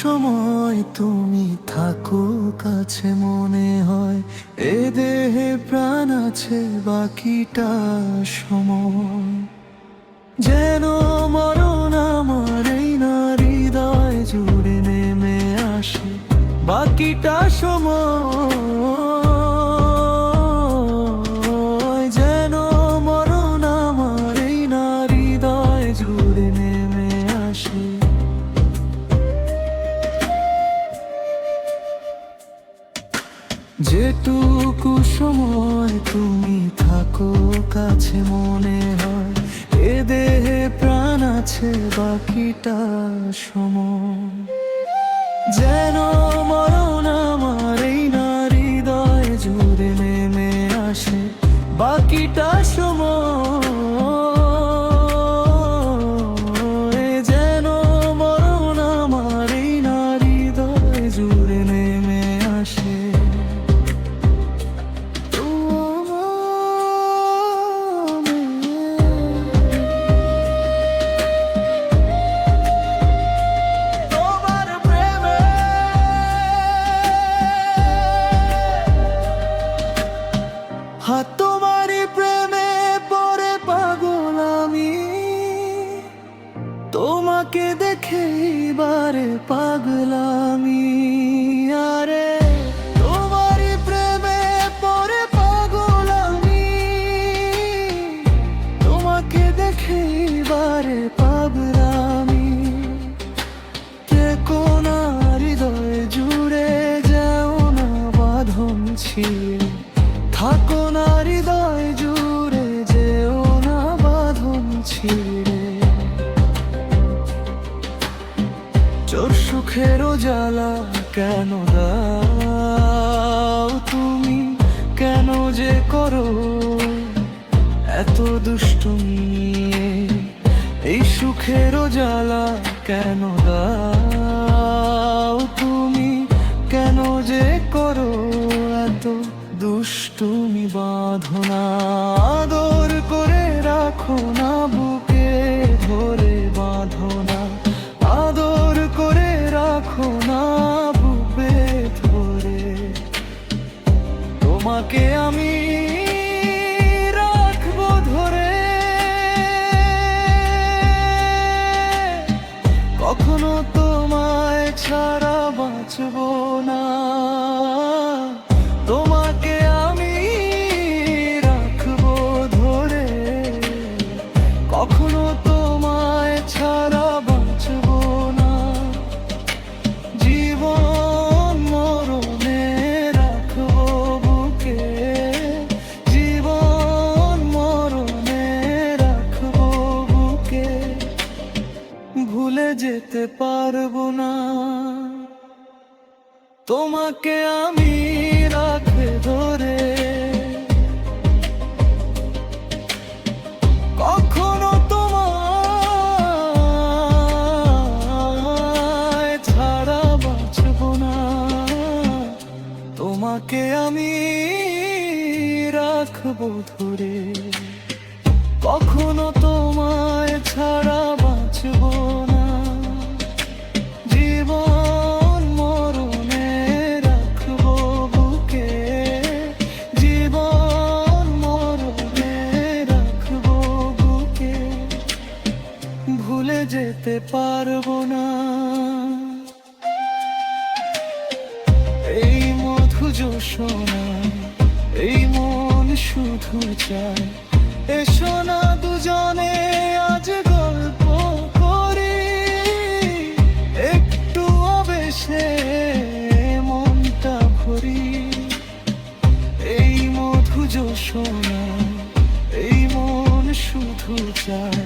সময় তুমি থাকো কাছে, মনে হয় এ দেহে প্রাণ আছে বাকিটা সময়। যেন মরণ আমার এই না হৃদয় জুড়ে নেমে আসে বাকিটা সময়। যেন মরণ আমার এই না হৃদয় জুড়ে নেমে আসে। যেটুকু সময় তুমি থাকো কাছে, মনে হয় এ দেহে প্রাণ আছে বাকিটা সময়। যেন মরণ আমার এই না হৃদয় জুড়ে নেমে আসে বাকিটা সময়। যেন মরণ আমার এই না হৃদয় জুড়ে নেমে আসে। তোমারই প্রেমে পড়ে পাগল আমি, তোমাকে দেখে বারে পাগলামি। আরে তোমারই প্রেমে পড়ে পাগল আমি, তোমাকে দেখে বারে পাগলামি। থেকো না হৃদয় জুড়ে, যাও না বাঁধন ছিঁড়ে। থাকো না হৃদয় জুড়ে, যেও না বাঁধন ছিঁড়ে। চোর সুখেরও জ্বালা কেন দাও তুমি, কেন যে করো এত দুষ্টুমি। এই সুখেরও জ্বালা কেন দাও তুমি, কেন যে করো এত দুষ্টুমি। বাঁধনা আদর করে রাখো না বুকে ধরে, বাঁধনা আদর করে রাখো না বুকে ধরে। তোমাকে আমি রাখবো ধরে, কখনো তোমায় ছাড়া বাঁচবো না। তোমাকে আমি রাখবো ধরে, কখনো তোমায় ছাড়া বাঁচবো না। জীবন মরণে রাখবো বুকে, জীবন মরণে রাখবো বুকে। ভুলে যেতে পারবো না তোমাকে আমি রাখবে ধরে, কখনো তোমায় ছাড়া বাঁচবো না। তোমাকে আমি রাখবো ধরে, কখনো তোমায় ছাড়া বাঁচবো না। জীবন মরণে রাখবো বুকে, জীবন মরণে রাখবো বুকে। ভুলে যেতে পারবো না। এই মধু জোছনা, এই মন শুধু চায়, এসো না দুজনে আজ গল্প করি। একটু আবেশে মনটা ভরি, এই মধু জোছনা, এই মন শুধু চায়,